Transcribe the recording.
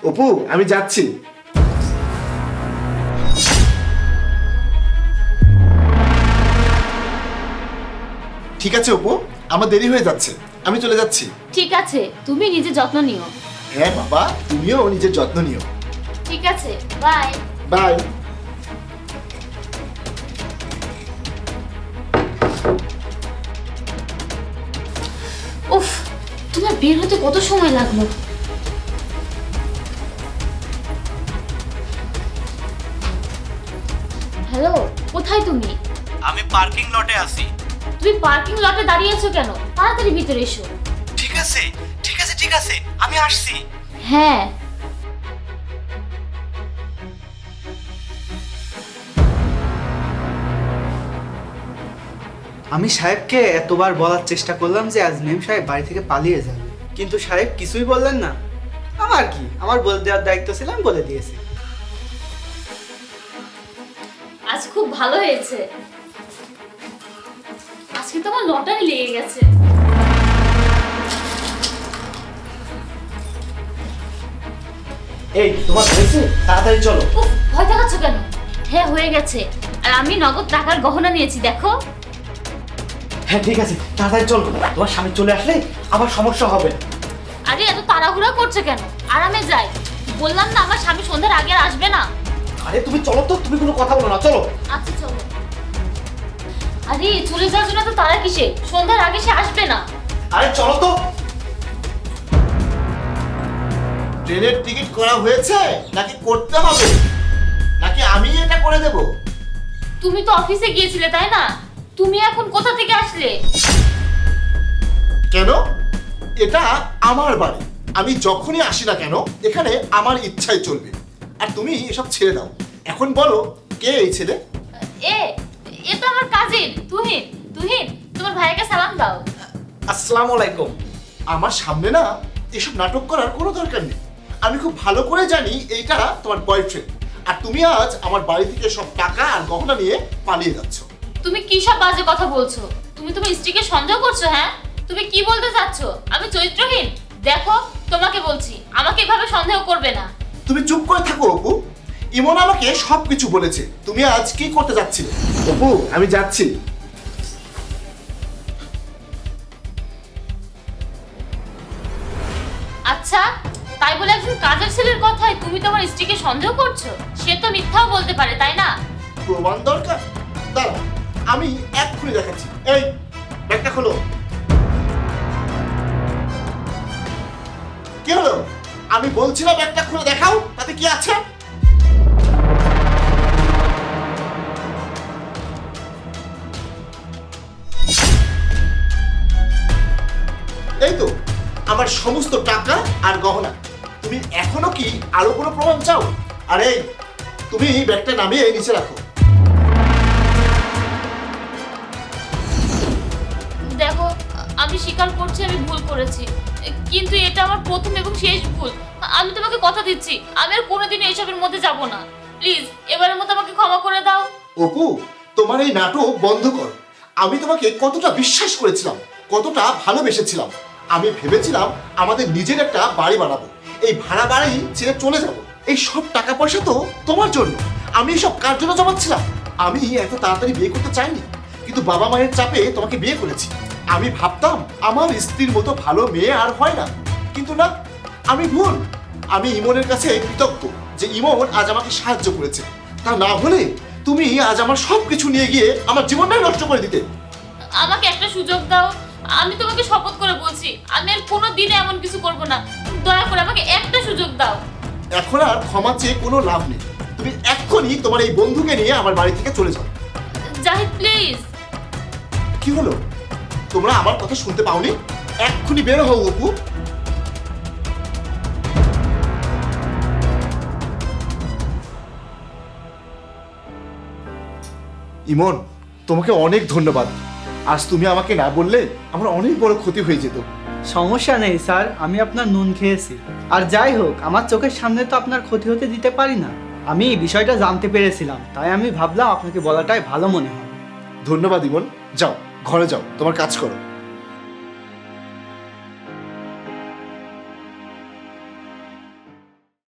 অপু আমি যাচ্ছি। ঠিক আছে অপু, আমার দেরি হয়ে যাচ্ছে, আমি চলে যাচ্ছি। ঠিক আছে, তুমি নিজের যত্ন নিও। হ্যাঁ বাবা, তুমিও নিজের যত্ন নিও। ঠিক আছে, বাই। বাই। উফ, তোমার বের হতে কত সময় লাগলো? হ্যালো, কোথায় তুমি? আমি পার্কিং লটে আছি। তুমি পার্কিং লটে দাঁড়িয়ে আছো কেন? তাড়াতাড়ি ভিতরে এসো। ঠিক আছে ঠিক আছে ঠিক আছে, আমি আসছি। হ্যাঁ। আমি সাহেবকে এতবার বলার চেষ্টা করলাম যে আজ মেম সাহেব বাড়ি থেকে পালিয়ে যাবে, কিন্তু সাহেব কিছুই বললেন না। আমার কি, আমার বলে দেওয়ার দায়িত্ব ছিল, আমি বলে দিয়েছি। আজ খুব ভালো হয়েছে, আজকে তোমার লটারি লেগে গেছে। এই তোমার হয়েছে, তাড়াতাড়ি চলো। উফ, ভয় দেখাচ্ছ কেন? হ্যাঁ হয়ে গেছে, আর আমি নগদ টাকার গহনা নিয়েছি, দেখো। হ্যাঁ ঠিক আছে, তাড়াতাড়ি চলো, তোমার স্বামী চলে আসলে আবার সমস্যা হবে। আরে এত তাড়াহুড়া করছে কেন? আরামে যাই, বললাম না আমার স্বামী সন্ধ্যার আগে আর আসবে না। আরে তুমি চলো তো, তুমি কোনো কথা বলো না, চলো। আচ্ছা চলো। আরে চলে যাওয়ার জন্য তো তারা কিসে? সন্ধ্যার আগে সে আসবে না। আরে চলো তো। ট্রেনের টিকিট করা হয়েছে নাকি করতে হবে, নাকি আমি এটা করে দেব? তুমি তো অফিসে গিয়েছিলে তাই না? তুমি এখন কোথা থেকে আসলে? কেন? এটা আমার বাড়ি, আমি যখনই আসি না কেন এখানে আমার ইচ্ছাই চলবে। আর তুমি এসব ছেড়ে দাও। এখন বলো, কে এই ছেলে? এ এ তো আমার কাজিন তুহিন। তুহিন, তোমার ভাইকে সালাম দাও। আসসালামু আলাইকুম। আমার সামনে না এসব নাটক করার কোনো দরকার নেই। আমি খুব ভালো করে জানি এইটা তোমার বয়ফ্রেন্ড, আর তুমি আজ আমার বাড়ি থেকে সব টাকা আর গহনা নিয়ে পালিয়ে যাচ্ছ। তুমি কি সব বাজে কথা বলছো? তুমি তোমার স্ত্রীকে সন্দেহ করছো? হ্যাঁ, তুমি কি বলতে চাচ্ছ? আমি চরিত্রহীন? দেখো, তোমাকে বলছি, আমাকে এভাবে সন্দেহ করবে না। তুমি চুপ করে থাকো অপু। ইমন আমাকে সবকিছু বলেছে। তুমি আজ কি করতে যাচ্ছিলে? অপু আমি যাচ্ছি। আচ্ছা, তাই বলে একজন কাজের ছেলের কথায় তুমি তোমার স্ত্রীকে সন্দেহ করছো? সে তো মিথ্যাও বলতে পারে, তাই না? প্রমাণ দরকার? দাঁড়া, আমি এক্ষুনি দেখাচ্ছি। এই ব্যাগটা খোলো। কি হলো? আমি বলছিলাম ব্যাগটা খুলে দেখাও, তাতে কি আছে? এই তো আমার সমস্ত টাকা আর গহনা। তুমি এখনো কি আরো কোনো প্রমাণ চাও? আরে তুমি ব্যাগটা নামিয়ে নিচে রাখো। দেখো, আমি স্বীকার করছি আমি ভুল করেছি, কিন্তু এটা আমার প্রথম এবং শেষ ভুল। আমি তোমাকে কথা দিচ্ছি, আমি আর কোনোদিন এইসবের মধ্যে যাব না। প্লিজ এবারের মতো আমাকে ক্ষমা করে দাও। অপু, তোমার এই নাটক বন্ধ করো। আমি তোমাকে কতটা বিশ্বাস করেছিলাম, কতটা ভালোবেসেছিলাম। আমি ভেবেছিলাম আমাদের নিজের একটা বাড়ি বানাবো, এই ভাড়া বাড়ি ছেড়ে চলে যাব। এই সব টাকা পয়সা তো তোমার জন্য। আমি সব কার জন্য জমাচ্ছিলাম? আমি এত তাড়াতাড়ি বিয়ে করতে চাইনি, কিন্তু বাবা মায়ের চাপে তোমাকে বিয়ে করেছি। আমি ভাবতাম আমার স্ত্রীর মতো ভালো মেয়ে আর হয় না, কিন্তু না, আমি ভুল। আমি ইমনের কাছে কৃতজ্ঞ যে ইমন আজ আমাকে সাহায্য করেছে। তা না হলে তুমি আজ আমার সবকিছু নিয়ে গিয়ে আমার জীবনটাই নষ্ট করে দিতে। আমাকে একটা সুযোগ দাও, আমি তোমাকে শপথ করে বলছি আমি আর কোনো দিনে এমন কিছু করব না। দয়া করে আমাকে একটা সুযোগ দাও। এখন আর ক্ষমা চেয়ে কোনো লাভ নেই। তুমি এক্ষুনি তোমার এই বন্ধুকে নিয়ে আমার বাড়ি থেকে চলে যাও। জাহিদ প্লিজ। কি হলো? তোমরা আমার কথা শুনতে পাওনি? এক্ষুনি বের হও অপু। ইমন, তোমাকে অনেক ধন্যবাদ। আজ তুমি আমাকে না বললে আমার অনেক বড় ক্ষতি হয়ে যেত। সমস্যা নেই স্যার, আমি আপনার নুন খেয়েছি। আর যাই হোক, আমার চোখের সামনে তো আপনার ক্ষতি হতে দিতে পারি না। আমি এই বিষয়টা জানতে পেরেছিলাম, তাই আমি ভাবলাম আপনাকে বলাটাই ভালো মনে হয়। ধন্যবাদ ইমন। যাও ঘরে যাও, তোমার কাজ করো।